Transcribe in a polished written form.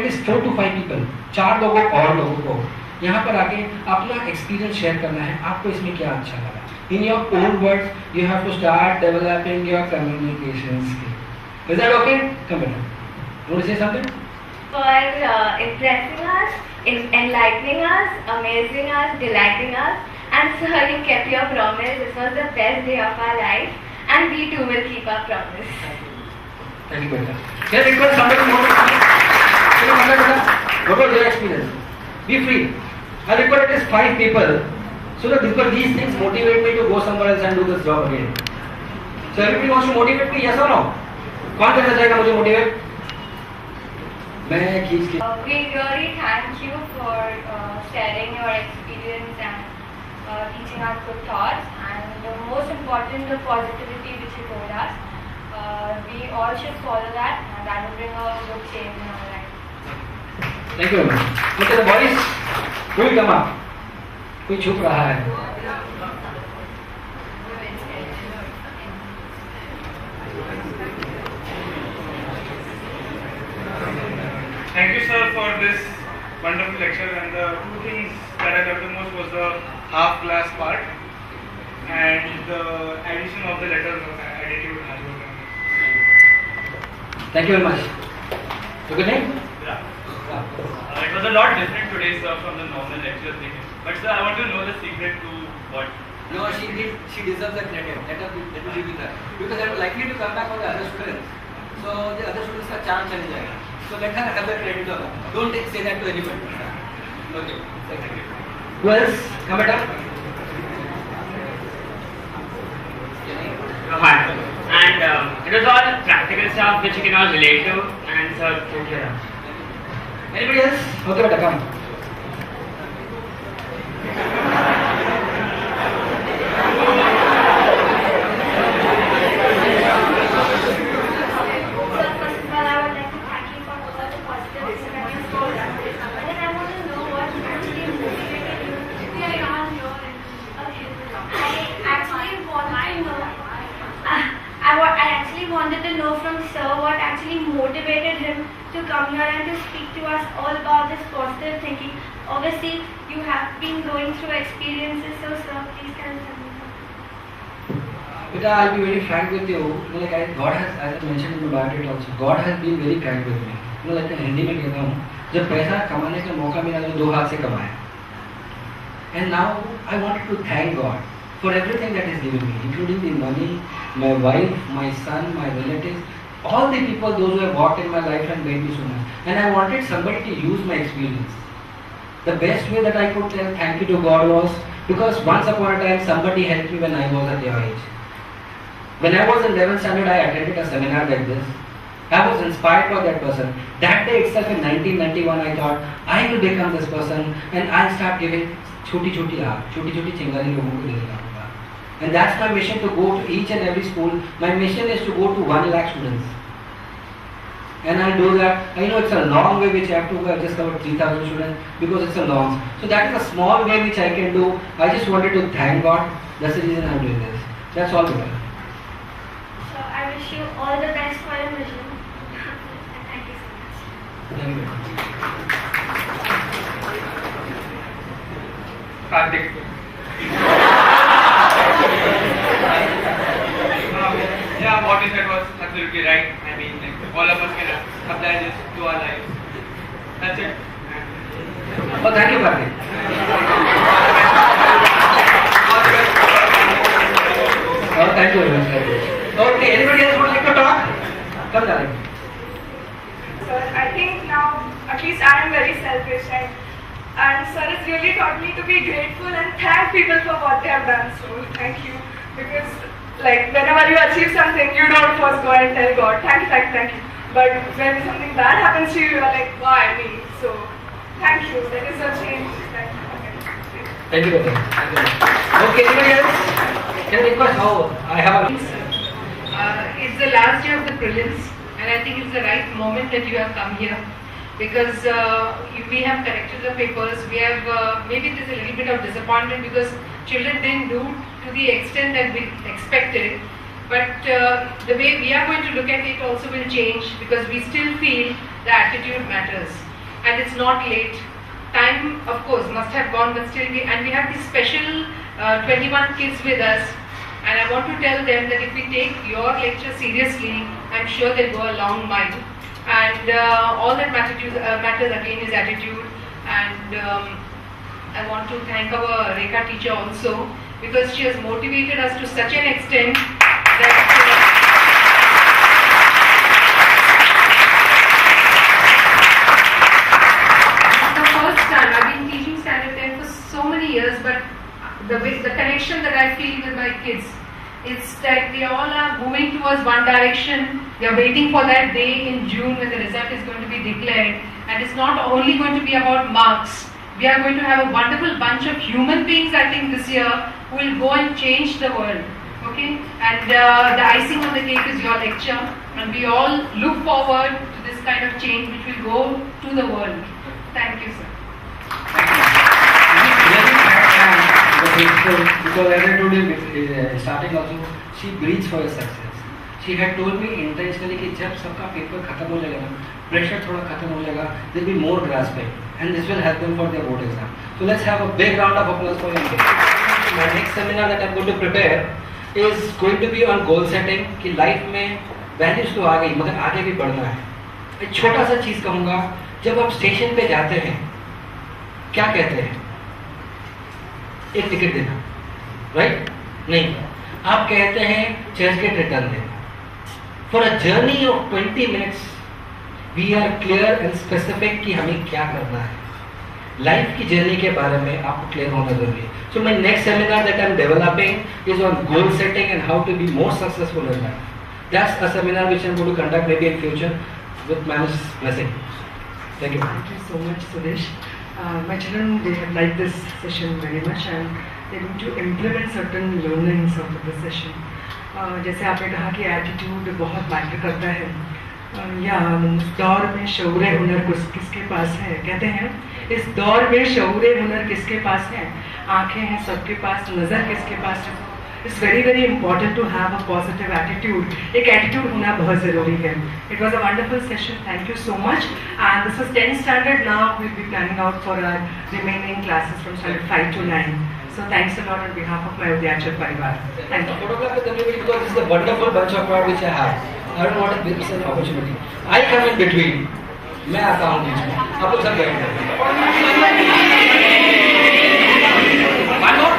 At least 4 to 5 people, 4 लोगों और लोगों को यहाँ पर आके अपना एक्सपीरियंस शेयर करना है, आपको इसमें क्या अच्छा लगा. In your own words, you have to start developing your communication skill. Is that okay? Come on. You want to say something? For impressing us, enlightening us, amazing us, delighting us, and sir, you kept your promise. This was the best day of our life, and we too will keep our promise. Thank you, Beta. Can I request somebody more? What was your experience? Be free. I require at least 5 people, so that because these things motivate me to go somewhere else and do this job again. So everybody wants to motivate me, yes or no? कौन करना चाहेगा मुझे motivate? मैं खींच के. We really thank you for sharing your experience and teaching us good thoughts, and the most important, the positivity which you told us. We all should follow that, and that will bring a good change in our life. Thank you very much. Okay, the boys, who will come up? कोई छुप रहा है? Thank you, sir, for this wonderful lecture. And the two things that I loved the most was the half glass part and the addition of the letters of attitude. Thank you very much. So good name? Yeah. It was a lot different today, sir, from the normal lecture thing. But sir, I want to know the secret to what? No, she deserves that credit. Let me give her. Because they are likely to come back for the other students. So the other students का chance चले जाएगा. So let her have the credit. Don't say that to anybody. Okay. Thank you. Who else? Come back. Hi. And it was all practical stuff which you can all relate to, and sir took care of. Anybody else? Okay, beta, come. Wanted to know from sir what actually motivated him to come here and to speak to us all about this positive thinking. Obviously, you have been going through experiences, so sir, please tell me. Beta, I'll be very frank with you. God has, as I mentioned in the biography also, God has been very kind with me. like मैं हिंदी में कहता हूँ, जब पैसा कमाने का मौका मिला तो 2 हाथ से कमाया. And now I wanted to thank God for everything that He's given me, including the money, my wife, my son, my relatives, all the people, those who have walked in my life and made me so much. And I wanted somebody to use my experience. The best way that I could tell thank you to God was because once upon a time somebody helped me when I was at their age. When I was in 11th standard, I attended a seminar like this. I was inspired by that person. That day itself in 1991, I thought I will become this person and I'll start giving छोटी छोटी चिंगारी लोगों को देने का. And that's my mission, to go to each and every school. My mission is to go to 1 lakh students. And I do that. I know it's a long way which I have to go. I just covered 3,000 students because it's a long. So that is a small way which I can do. I just wanted to thank God. That's the reason I'm doing this. That's all. So I wish you all the best for your mission. And thank you so much. Thank you. Karthik. Yeah, what you said was absolutely right. I mean, like, all of us can apply this to our lives. That's it. Oh, thank you, Karthik. Oh, thank you very much. Okay, anybody else would like to talk? Come, darling. Sir, I think now, at least I am very selfish, and sir has really taught me to be grateful and thank people for what they have done. So thank you, because like whenever you achieve something, you don't first go and tell God, thank you. But when something bad happens to you, you are like, why me? So thank you. That is a change. Thank you, Baba. Okay, anybody else? Can I request how I have a... It's the last day of the prelims, and I think it's the right moment that you have come here, because we have corrected the papers. We have maybe there's a little bit of disappointment because children didn't do to the extent that we expected. But the way we are going to look at it also will change, because we still feel the attitude matters. and it's not late. Time, of course, must have gone, but still we have these special 21 kids with us, and I want to tell them that if we take your lecture seriously, I'm sure they'll go a long mile. And all that matters again is attitude. And I want to thank our Rekha teacher also, because she has motivated us to such an extent that I've been teaching Standard 10 for so many years, but the connection that I feel with my kids, it's that they all are moving towards one direction. They are waiting for that day in June when the result is going to be declared. And it's not only going to be about marks. We are going to have a wonderful bunch of human beings, I think, this year who will go and change the world. Okay? And the icing on the cake is your lecture. And we all look forward to this kind of change which will go to the world. Thank you, sir. Because as I told you starting also, she breathes for your success. She had told me intentionally कि जब सबका paper खत्म हो जाएगा ना, pressure थोड़ा खत्म हो जाएगा, there will be more grasping, and this will help them for their board exam. So let's have a big round of applause for you. My next seminar that I'm going to prepare is going to be on goal setting. कि life में values तो आ गई, मगर आगे भी बढ़ना है. एक छोटा सा चीज कहूँगा, जब आप स्टेशन पे जाते हैं, क्या कहते हैं? एक टिकट देना, राइट? नहीं, आप कहते हैं चर्च गेट रिटर्न देना. For a journey of 20 minutes we are clear and specific कि हमें क्या करना है. लाइफ की जर्नी के बारे में आपको क्लियर होना जरूरी है. So my next seminar that I am developing is on goal setting and how to be more successful in life. That's a seminar which I am going to conduct maybe in future with man's blessing. Thank you. Thank you so much, Suresh. My children, they have liked this session very much and they're going to implement certain learnings out of the session. जैसे आपने कहा कि attitude बहुत matter करता है, या इस दौर में शऊर हुनर किसके पास है. कहते हैं इस दौर में शऊर हुनर किसके पास है, आंखें हैं सबके पास, नज़र किसके पास है. It's very, very important to have a positive attitude. एक attitude होना बहुत ज़रूरी है. It was a wonderful session. Thank you so much. And this is 10th standard now. We'll be planning out for our remaining classes from standard 5 to 9. So thanks a lot on behalf of my Udyachar Parivar. Thank you. Photograph with everybody because this is a wonderful bunch of crowd which I have. I don't want to miss an opportunity. I come in between. मैं आता हूँ बीच में. आप लोग सब बैठ जाओ. One more.